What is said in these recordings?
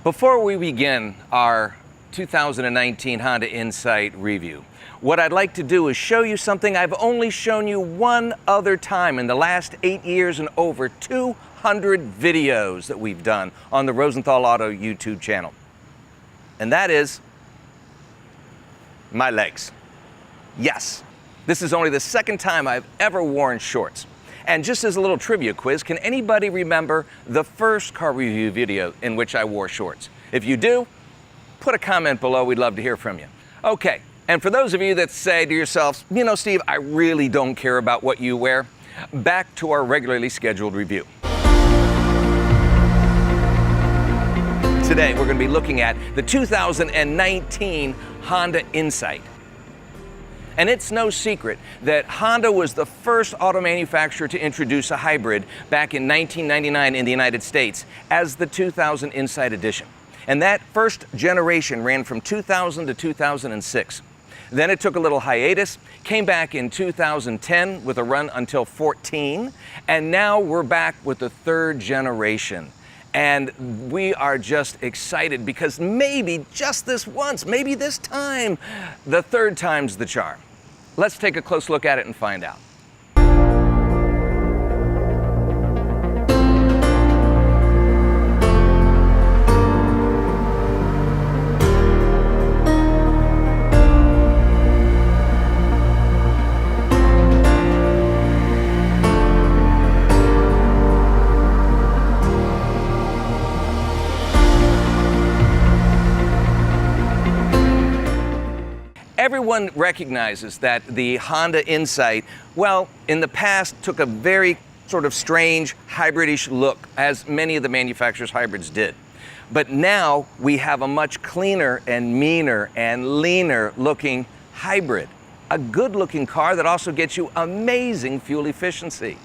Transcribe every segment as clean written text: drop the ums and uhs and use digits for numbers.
Before we begin our 2019 Honda Insight review, what I'd like to do is show you something I've only shown you one other time in the last 8 years and over 200 videos that we've done on the Rosenthal Auto YouTube channel. And that is my legs. Yes, this is only the second time I've ever worn shorts. And just as a little trivia quiz, can anybody remember the first car review video in which I wore shorts? If you do, put a comment below. We'd love to hear from you. Okay, and for those of you that say to yourselves, you know, Steve, I really don't care about what you wear, back to our regularly scheduled review. Today, we're going to be looking at the 2019 Honda Insight. And it's no secret that Honda was the first auto manufacturer to introduce a hybrid back in 1999 in the United States as the 2000 Insight Edition. And that first generation ran from 2000 to 2006. Then it took a little hiatus, came back in 2010 with a run until 14, and now we're back with the third generation. And we are just excited because maybe just this once, maybe this time, the third time's the charm. Let's take a close look at it and find out. Everyone recognizes that the Honda Insight, well, in the past took a very sort of strange hybridish look, as many of the manufacturers' hybrids did. But now we have a much cleaner and meaner and leaner looking hybrid. A good looking car that also gets you amazing fuel efficiency.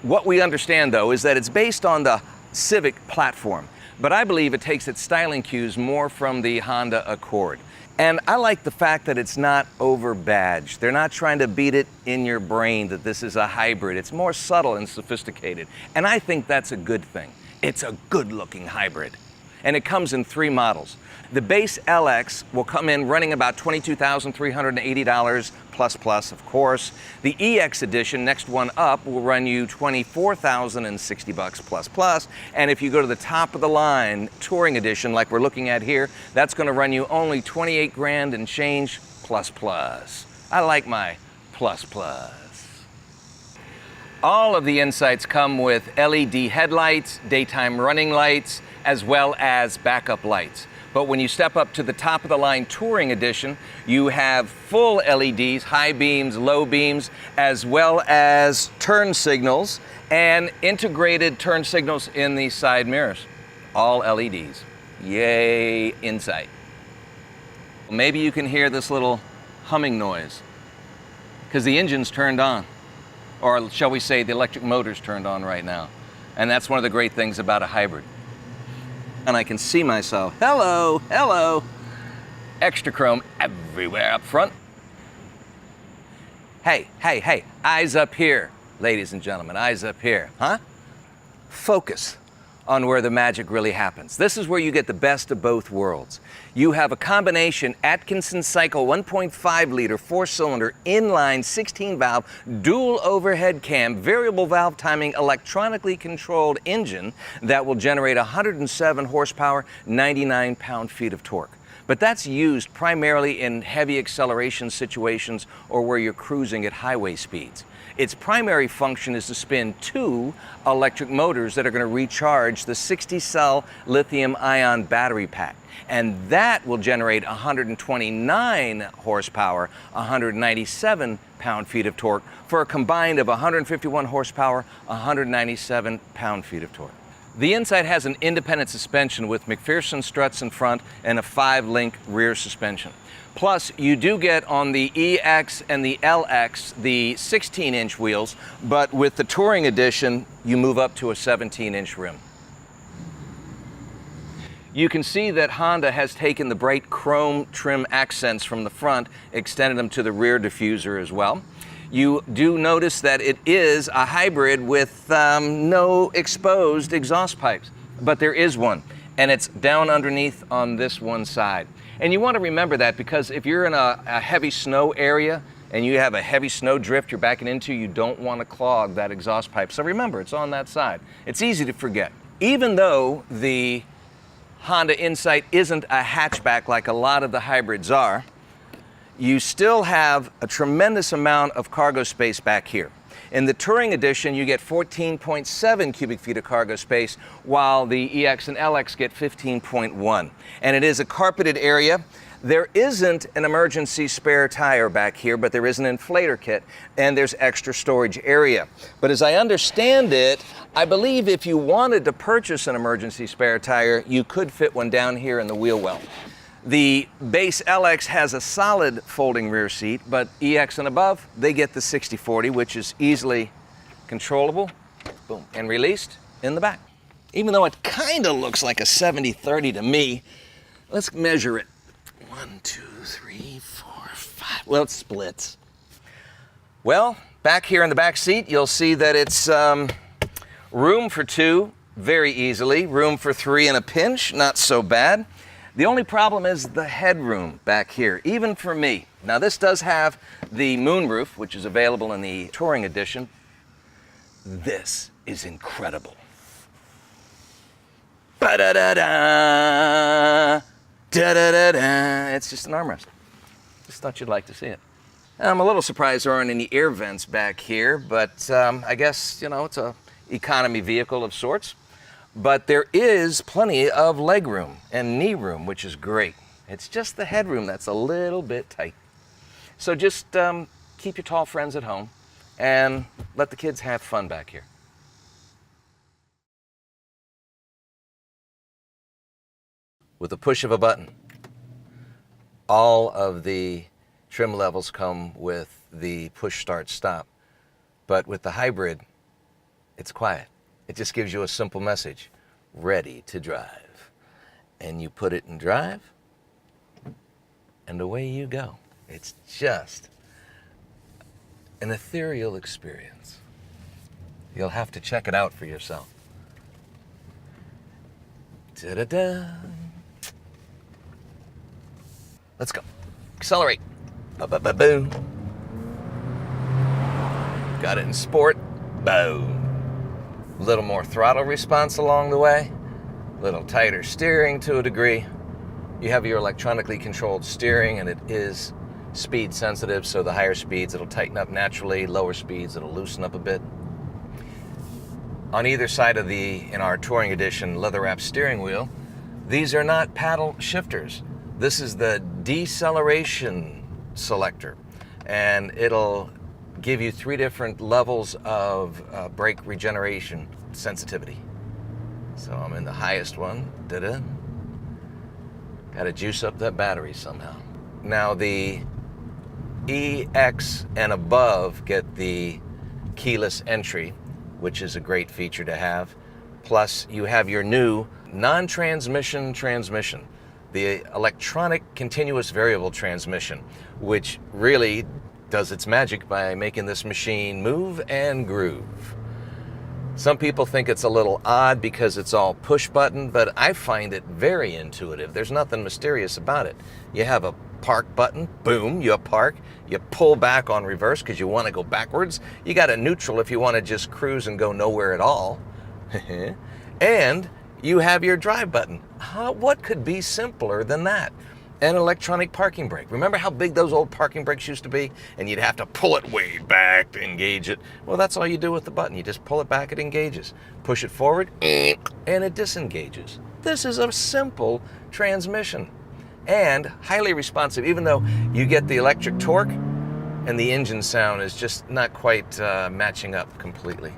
What we understand though is that it's based on the Civic platform, but I believe it takes its styling cues more from the Honda Accord. And I like the fact that it's not over-badged. They're not trying to beat it in your brain that this is a hybrid. It's more subtle and sophisticated. And I think that's a good thing. It's a good-looking hybrid. And it comes in 3 models. The base LX will come in running about $22,380 plus, of course. The EX edition, next one up, will run you $24,060 plus. And if you go to the top of the line Touring edition, like we're looking at here, that's going to run you only 28 grand and change plus. I like my plus. All of the Insights come with LED headlights, daytime running lights, as well as backup lights. But when you step up to the top of the line Touring edition, you have full LEDs, high beams, low beams, as well as turn signals and integrated turn signals in the side mirrors. All LEDs. Yay, Insight. Maybe you can hear this little humming noise because the engine's turned on, or shall we say the electric motor's turned on right now. And that's one of the great things about a hybrid. And I can see myself. Hello, hello. Extra chrome everywhere up front. Hey, eyes up here, ladies and gentlemen, eyes up here, huh? Focus on where the magic really happens. This is where you get the best of both worlds. You have a combination Atkinson Cycle 1.5 liter 4-cylinder inline 16 valve dual overhead cam variable valve timing electronically controlled engine that will generate 107 horsepower, 99 pound-feet of torque. But that's used primarily in heavy acceleration situations or where you're cruising at highway speeds. Its primary function is to spin 2 electric motors that are going to recharge the 60-cell lithium-ion battery pack. And that will generate 129 horsepower, 197 pound-feet of torque for a combined of 151 horsepower, 197 pound-feet of torque. The Insight has an independent suspension with McPherson struts in front and a 5-link rear suspension. Plus, you do get on the EX and the LX the 16-inch wheels, but with the Touring edition, you move up to a 17-inch rim. You can see that Honda has taken the bright chrome trim accents from the front, extended them to the rear diffuser as well. You do notice that it is a hybrid with no exposed exhaust pipes, but there is one. and it's down underneath on this one side. And you want to remember that because if you're in a heavy snow area and you have a heavy snow drift you're backing into, you don't want to clog that exhaust pipe. So remember, it's on that side. It's easy to forget. Even though the Honda Insight isn't a hatchback like a lot of the hybrids are, you still have a tremendous amount of cargo space back here. In the Touring Edition, you get 14.7 cubic feet of cargo space, while the EX and LX get 15.1. And it is a carpeted area. There isn't an emergency spare tire back here, but there is an inflator kit, and there's extra storage area. But as I understand it, I believe if you wanted to purchase an emergency spare tire, you could fit one down here in the wheel well. The base LX has a solid folding rear seat, but EX and above, they get the 60/40, which is easily controllable, boom, and released in the back. Even though it kind of looks like a 70/30 to me, let's measure it. 1, 2, 3, 4, 5. Well, it splits. Well, back here in the back seat, you'll see that it's room for 2 very easily, room for 3 in a pinch, not so bad. The only problem is the headroom back here, even for me. Now this does have the moonroof, which is available in the Touring Edition. This is incredible. Ba-da-da-da, da-da-da-da. It's just an armrest. Just thought you'd like to see it. I'm a little surprised there aren't any air vents back here, but I guess, you know, it's a economy vehicle of sorts. But there is plenty of leg room and knee room, which is great. It's just the headroom that's a little bit tight. So just keep your tall friends at home and let the kids have fun back here. With the push of a button, all of the trim levels come with the push start stop. But with the hybrid, it's quiet. It just gives you a simple message, ready to drive. And you put it in drive, and away you go. It's just an ethereal experience. You'll have to check it out for yourself. Da-da-da. Let's go. Accelerate. Ba-ba-ba-boom. Got it in sport. Boom. A little more throttle response along the way, a little tighter steering to a degree. You have your electronically controlled steering, and it is speed sensitive, so the higher speeds it'll tighten up naturally, lower speeds it'll loosen up a bit. On either side of in our Touring Edition leather-wrapped steering wheel, these are not paddle shifters. This is the deceleration selector, and it'll give you 3 different levels of brake regeneration sensitivity. So I'm in the highest one. Da-da. Got to juice up that battery somehow. Now the EX and above get the keyless entry, which is a great feature to have. Plus you have your new non-transmission transmission, the electronic continuous variable transmission, which really does its magic by making this machine move and groove. Some people think it's a little odd because it's all push button, but I find it very intuitive. There's nothing mysterious about it. You have a park button, boom, you park. You pull back on reverse because you want to go backwards. You got a neutral if you want to just cruise and go nowhere at all. And you have your drive button. What could be simpler than that? An electronic parking brake. Remember how big those old parking brakes used to be? And you'd have to pull it way back to engage it. Well, that's all you do with the button. You just pull it back, it engages. Push it forward, and it disengages. This is a simple transmission and highly responsive, even though you get the electric torque and the engine sound is just not quite matching up completely.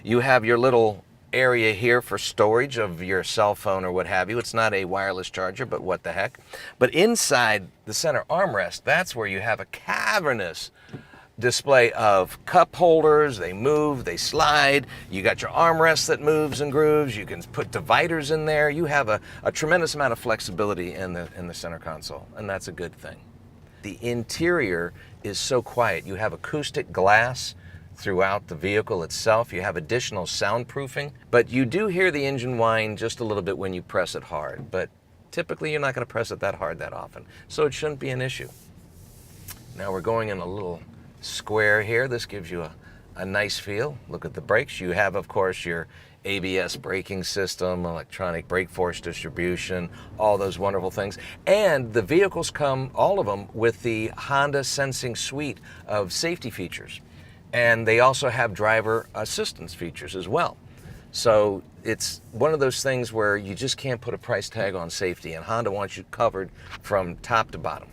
You have your little area here for storage of your cell phone or what have you. It's not a wireless charger, but what the heck. But inside the center armrest, that's where you have a cavernous display of cup holders. They move, they slide. You got your armrest that moves and grooves. You can put dividers in there. You have a tremendous amount of flexibility in the center console, and that's a good thing. The interior is so quiet. You have acoustic glass throughout the vehicle itself. You have additional soundproofing, but you do hear the engine whine just a little bit when you press it hard, but typically you're not going to press it that hard that often, so it shouldn't be an issue. Now we're going in a little square here. This gives you a nice feel. Look at the brakes. You have, of course, your ABS braking system, electronic brake force distribution, all those wonderful things. And the vehicles come, all of them, with the Honda Sensing suite of safety features. And they also have driver assistance features as well. So it's one of those things where you just can't put a price tag on safety, and Honda wants you covered from top to bottom.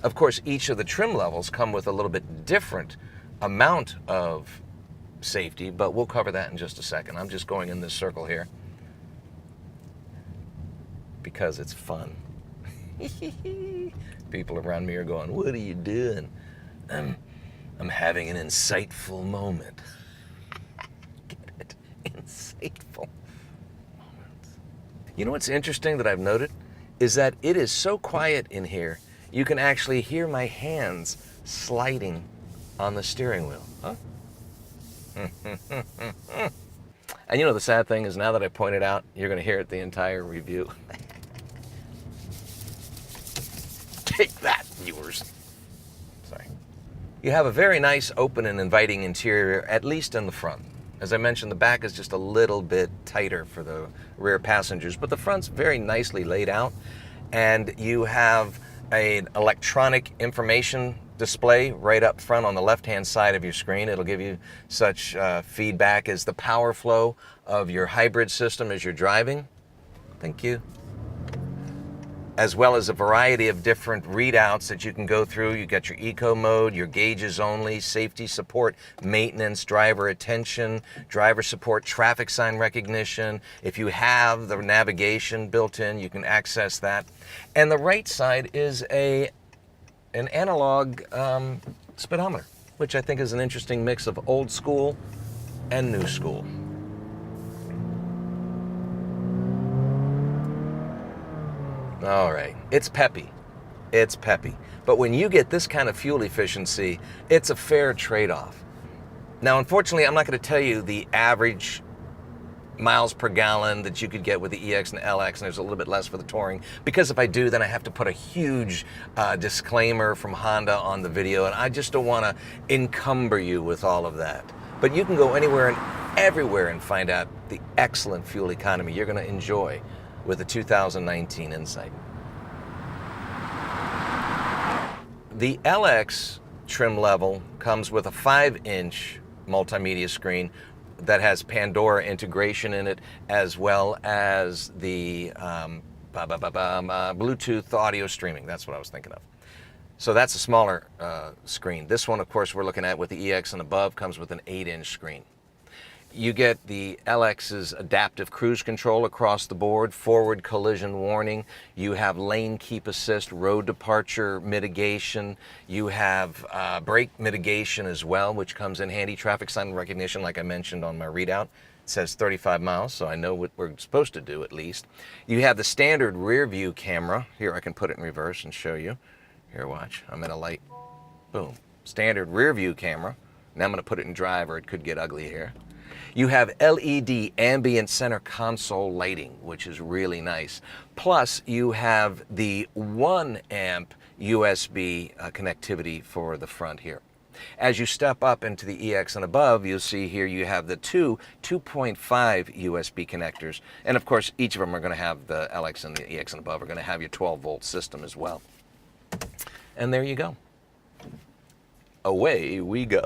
Of course, each of the trim levels come with a little bit different amount of safety, but we'll cover that in just a second. I'm just going in this circle here because it's fun. People around me are going, "What are you doing?" I'm having an insightful moment. Get it? Insightful moments. You know what's interesting that I've noted is that it is so quiet in here, you can actually hear my hands sliding on the steering wheel. Huh? And you know the sad thing is, now that I pointed out, you're going to hear it the entire review. Take that, viewers. Sorry. You have a very nice, open and inviting interior, at least in the front. As I mentioned, the back is just a little bit tighter for the rear passengers, but the front's very nicely laid out. And you have an electronic information display right up front on the left-hand side of your screen. It'll give you such feedback as the power flow of your hybrid system as you're driving. Thank you. As well as a variety of different readouts that you can go through. You got your eco mode, your gauges only, safety support, maintenance, driver attention, driver support, traffic sign recognition. If you have the navigation built in, you can access that. And the right side is an analog speedometer, which I think is an interesting mix of old school and new school. All right, it's peppy. It's peppy. But when you get this kind of fuel efficiency, it's a fair trade-off. Now, unfortunately, I'm not going to tell you the average miles per gallon that you could get with the EX and LX, and there's a little bit less for the Touring, because if I do, then I have to put a huge disclaimer from Honda on the video, and I just don't want to encumber you with all of that. But you can go anywhere and everywhere and find out the excellent fuel economy you're going to enjoy with the 2019 Insight. The LX trim level comes with a 5-inch multimedia screen that has Pandora integration in it, as well as the Bluetooth audio streaming. That's what I was thinking of. So that's a smaller screen. This one, of course, we're looking at with the EX and above, comes with an 8-inch screen. You get the LX's adaptive cruise control across the board, forward collision warning. You have lane keep assist, road departure mitigation. You have brake mitigation as well, which comes in handy. Traffic sign recognition, like I mentioned on my readout. It says 35 miles, so I know what we're supposed to do at least. You have the standard rear view camera. Here, I can put it in reverse and show you. Here, watch. I'm in a light. Boom. Standard rear view camera. Now I'm going to put it in drive, or it could get ugly here. You have LED ambient center console lighting, which is really nice. Plus, you have the 1 amp USB connectivity for the front here. As you step up into the EX and above, you'll see here you have the two 2.5 USB connectors. And of course, each of them are going to have, the LX and the EX and above are going to have your 12-volt system as well. And there you go. Away we go.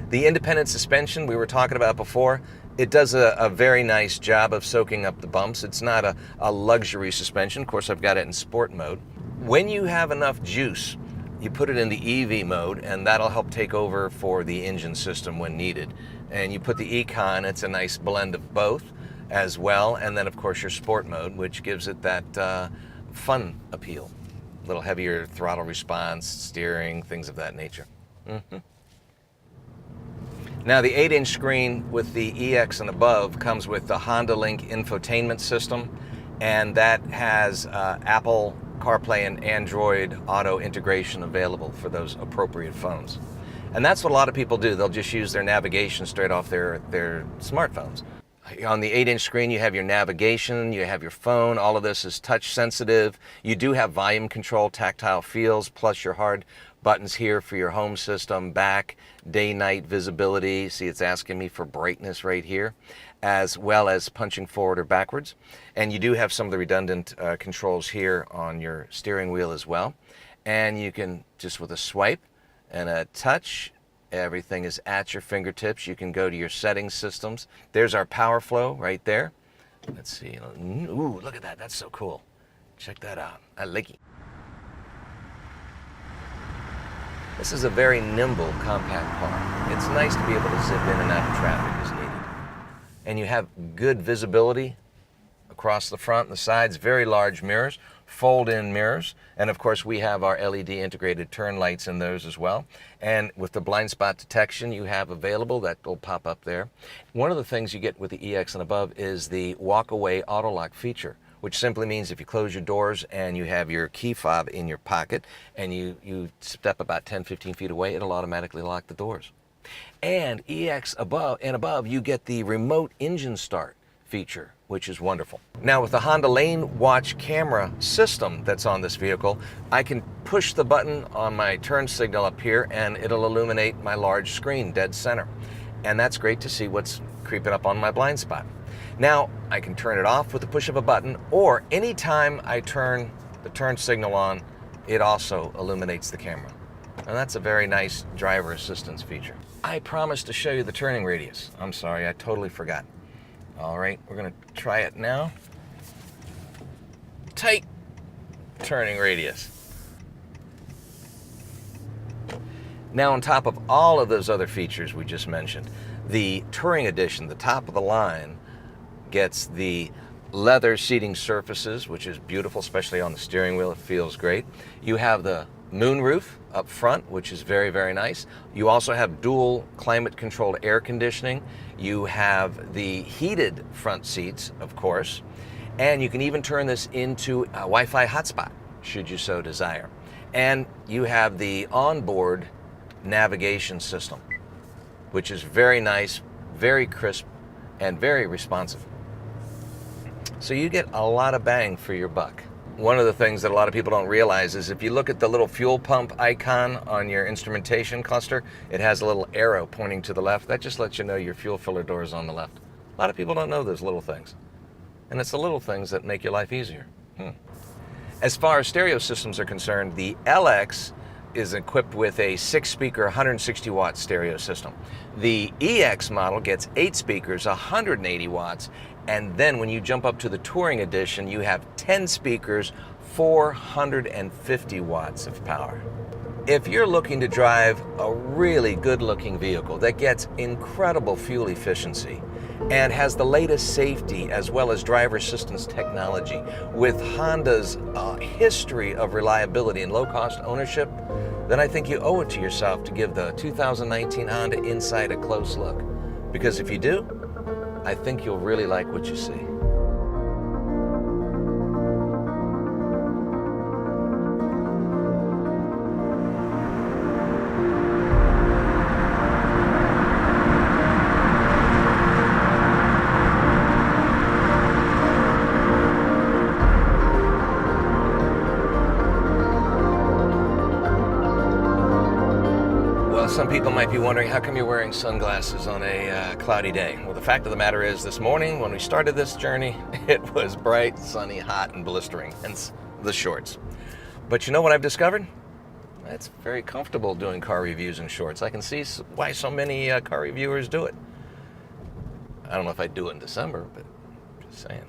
The independent suspension we were talking about before, it does a very nice job of soaking up the bumps. It's not a luxury suspension. Of course, I've got it in sport mode. When you have enough juice, you put it in the EV mode, and that'll help take over for the engine system when needed. And you put the Econ, it's a nice blend of both as well. And then, of course, your sport mode, which gives it that fun appeal. A little heavier throttle response, steering, things of that nature. Mm-hmm. Now, the 8-inch screen with the EX and above comes with the Honda Link infotainment system, and that has Apple CarPlay and Android Auto integration available for those appropriate phones. And that's what a lot of people do. They'll just use their navigation straight off their smartphones. On the 8-inch screen, you have your navigation, you have your phone. All of this is touch sensitive. You do have volume control, tactile feels, plus your hard buttons here for your home system, back, day, night visibility. See, it's asking me for brightness right here, as well as punching forward or backwards. And you do have some of the redundant controls here on your steering wheel as well. And you can, just with a swipe and a touch, everything is at your fingertips. You can go to your settings systems. There's our power flow right there. Let's see. Ooh, look at that. That's so cool. Check that out. I like it. This is a very nimble, compact car. It's nice to be able to zip in and out of traffic as needed. And you have good visibility across the front and the sides, very large mirrors, fold-in mirrors, and of course we have our LED integrated turn lights in those as well. And with the blind spot detection you have available, that will pop up there. One of the things you get with the EX and above is the walk-away auto lock feature, which simply means if you close your doors and you have your key fob in your pocket and you step about 10-15 feet away, it'll automatically lock the doors. And EX above, you get the remote engine start feature, which is wonderful. Now with the Honda Lane Watch camera system that's on this vehicle, I can push the button on my turn signal up here and it'll illuminate my large screen dead center. And that's great to see what's creeping up on my blind spot. Now I can turn it off with the push of a button, or anytime I turn the turn signal on, it also illuminates the camera. And that's a very nice driver assistance feature. I promised to show you the turning radius. I'm sorry, I totally forgot. All right, we're gonna try it now. Tight turning radius. Now on top of all of those other features we just mentioned, the Touring Edition, the top of the line, gets the leather seating surfaces, which is beautiful, especially on the steering wheel. It feels great. You have the moonroof up front, which is very, very nice. You also have dual climate-controlled air conditioning. You have the heated front seats, of course, and you can even turn this into a Wi-Fi hotspot, should you so desire. And you have the onboard navigation system, which is very nice, very crisp, and very responsive. So you get a lot of bang for your buck. One of the things that a lot of people don't realize is if you look at the little fuel pump icon on your instrumentation cluster, it has a little arrow pointing to the left. That just lets you know your fuel filler door is on the left. A lot of people don't know those little things. And it's the little things that make your life easier. As far as stereo systems are concerned, the LX is equipped with a 6-speaker, 160 watt stereo system. The EX model gets 8 speakers, 180 watts, and then when you jump up to the Touring Edition, you have 10 speakers, 450 watts of power. If you're looking to drive a really good-looking vehicle that gets incredible fuel efficiency and has the latest safety as well as driver assistance technology with Honda's history of reliability and low-cost ownership, then I think you owe it to yourself to give the 2019 Honda Insight a close look. Because if you do, I think you'll really like what you see. Some people might be wondering, how come you're wearing sunglasses on a cloudy day? Well, the fact of the matter is, this morning when we started this journey, it was bright, sunny, hot, and blistering, hence the shorts. But you know what I've discovered? It's very comfortable doing car reviews in shorts. I can see why so many car reviewers do it. I don't know if I'd do it in December, but just saying.